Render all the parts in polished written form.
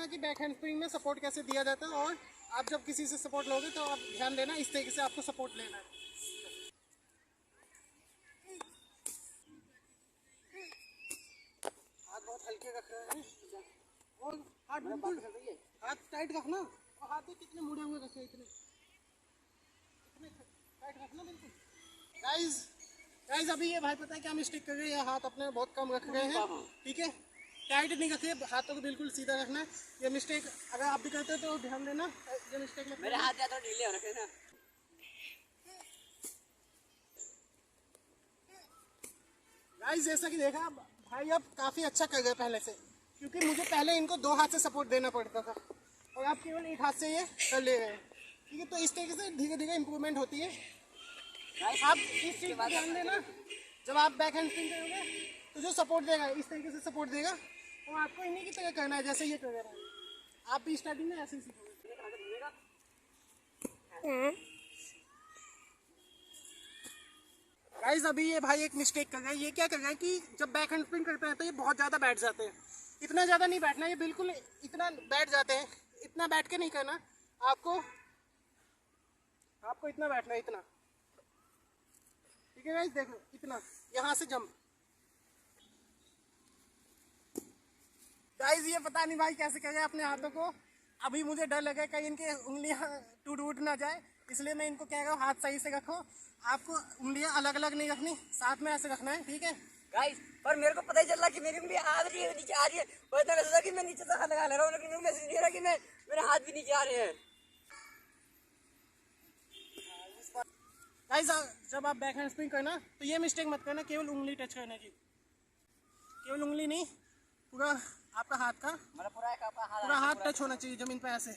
कि back hand spring में support कैसे दिया जाता है, और आप जब किसी से सपोर्ट लोगे तो आप ध्यान देना इस तरीके से आपको सपोर्ट लेना है। हाथ बहुत हल्के रख रहे हैं और हाथ बिल्कुल हाथ टाइट रखना, और हाथ कितने मुड़े हुए रखे, इतने टाइट रखना बिल्कुल। गाइस अभी ये भाई पता है क्या मिस्टेक कर रहे हैं, हाथ अपने बहुत कम रख रहे हैं, ठीक है। टाइट नहीं रखिए, हाथों को बिल्कुल सीधा रखना है। ये मिस्टेक अगर आप भी करते हो तो ध्यान देना, ये मिस्टेक में मेरे हाथ ज्यादा ढीले हो रखे ना। गाइस जैसा कि देखा भाई अब काफ़ी अच्छा कर गए पहले से, क्योंकि मुझे पहले इनको 2 हाथ से सपोर्ट देना पड़ता था और आप केवल 1 हाथ से ये कर ले रहे हैं, ठीक है। तो इस तरीके से धीरे धीरे इम्प्रूवमेंट होती है। आप इस चीज़ पर ध्यान देना, जब आप बैक हैंड स्पिन करोगे तो जो सपोर्ट देगा इस तरीके से सपोर्ट देगा, और आपको इन्हीं की तरह करना है जैसे ये कर रहे हैं। आप भी स्टार्टिंग में ऐसे ही सीखोगे। गाइस अभी ये भाई एक मिस्टेक कर रहे हैं। ये क्या कर रहे हैं कि जब बैक हैंड स्पिन करते हैं तो ये बहुत ज़्यादा बैठ जाते हैं। इतना ज़्यादा नहीं बैठना, ये बिल्कुल इतना बैठ जाते हैं। इतना बैठ के नहीं करना आपको इतना बैठना है, इतना, ठीक है गाइस। देखो इतना, यहाँ से जंप। गाइस ये पता नहीं भाई कैसे कर रहे हैं अपने हाथों को। अभी मुझे डर लगा कहीं इनके उंगलियां टूट ना जाए, इसलिए मैं इनको कह रहा हूँ हाथ सही से रखो। आपको उंगलियां अलग अलग नहीं रखनी, साथ में ऐसे रखना है, ठीक है गाइस। पर मेरे को पता ही चल रहा कि मेरी उंगली आ रही है, नीचे आ रही है। और इतना ऐसा कि मैं नीचे से हाथ लगा ले रहा हूँ, लेकिन मैसेज नहीं रहा कि मेरे हाथ भी नीचे आ रहे हैं। गाइस जब आप बैक हैंड स्पिन करना तो ये मिस्टेक मत करना केवल उंगली टच करने की, केवल उंगली नहीं, पूरा आपका हाथ का मतलब पूरा हाथ टच होना चाहिए जमीन पे। ऐसे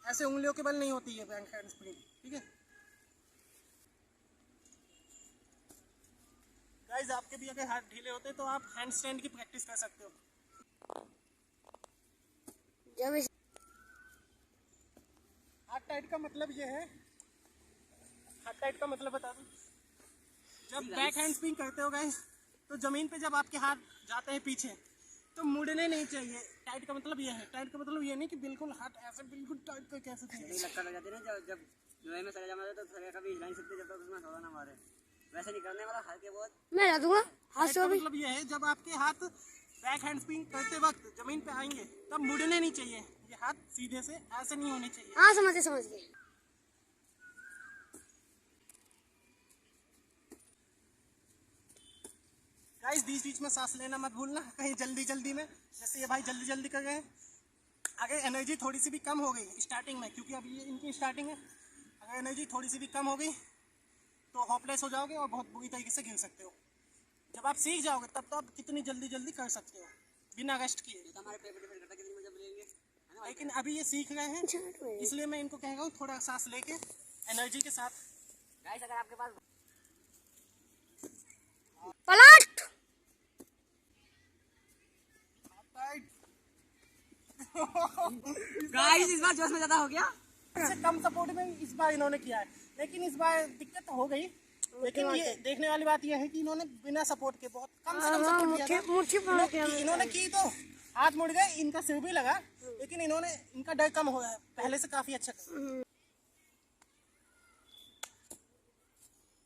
ऐसे उंगलियों के बल नहीं होती है बैक हैंड स्पिन, ठीक है गाइस। आपके भी अगर हाथ ढीले होते तो आप हैंड स्टैंड की प्रैक्टिस कर सकते हो। हाथ टाइट का मतलब ये है, हाथ टाइट का मतलब बता दूं, जब बैक हैंड स्पिन करते हो गाइस तो जमीन पे जब आपके हाथ जाते हैं पीछे तो मुड़ने नहीं चाहिए। टाइट का मतलब ये है, टाइट का मतलब ये नहीं कि बिल्कुल हाथ ऐसे बिल्कुल टाइट करके ऐसे लक्कड़ लग जाती है ना, जब लोहे में सरिया मारे तो सरिया कभी हिला नहीं सकते जब तक उसमें हवा ना मारे। वैसे नहीं करने वाला, हल्के बहुत मैं ला दूंगा हाथ से। मतलब ये है जब आपके हाथ बैक हैंड स्पिन करते वक्त जमीन पे आएंगे तब मुड़ने नहीं चाहिए, ये हाथ सीधे से ऐसे नहीं होने चाहिए। हाँ समझ गए। गाइस बीच में सांस लेना मत भूलना कहीं जल्दी में, जैसे ये भाई जल्दी कर गए हैं। अगर एनर्जी थोड़ी सी भी कम हो गई स्टार्टिंग में, क्योंकि अभी ये इनकी स्टार्टिंग है, अगर एनर्जी थोड़ी सी भी कम हो गई तो होपलेस हो जाओगे और बहुत बुरी तरीके से गिर सकते हो। जब आप सीख जाओगे तब तो आप कितनी जल्दी कर सकते हो बिना रेस्ट किए। हमारे पेपर डिपेंड करता है कितनी मजा मिलेंगे, लेकिन अभी ये सीख रहे हैं, इसलिए मैं इनको कह रहा हूँ थोड़ा सांस लेके एनर्जी के साथ। गाइस अगर आपके पास पलट गाइस इस बार जोश में ज्यादा हो गया। इससे कम सपोर्ट में इस बार इन्होंने किया है, लेकिन इस बार दिक्कत तो हो गई। लेकिन ये देखने वाली बात यह है कि इन्होंने बिना सपोर्ट के बहुत कम से कम सपोर्ट किया था। इन्होंने की तो हाथ मुड़ गए, इनका सिर भी लगा, लेकिन इनका डर कम हो गया है, पहले से काफी अच्छा।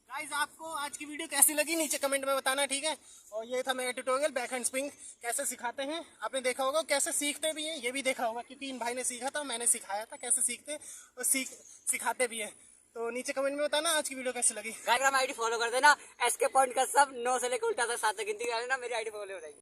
गाइस आपको आज की वीडियो कैसी लगी नीचे कमेंट में बताना, ठीक है। और ये था मेरा ट्यूटोरियल बैक हैंड स्पिन कैसे सिखाते हैं। आपने देखा होगा कैसे सीखते भी हैं, ये भी देखा होगा क्योंकि इन भाई ने सीखा था, मैंने सिखाया था कैसे सीखते और सिखाते भी हैं। तो नीचे कमेंट में बताना आज की वीडियो कैसी लगी। गाइस आईडी फॉलो कर देना, एसके पॉइंट का सब 9 से लेकर उल्टा तक 7 तक गिनती कर लेना, मेरी आईडी फॉलो हो जाएगी।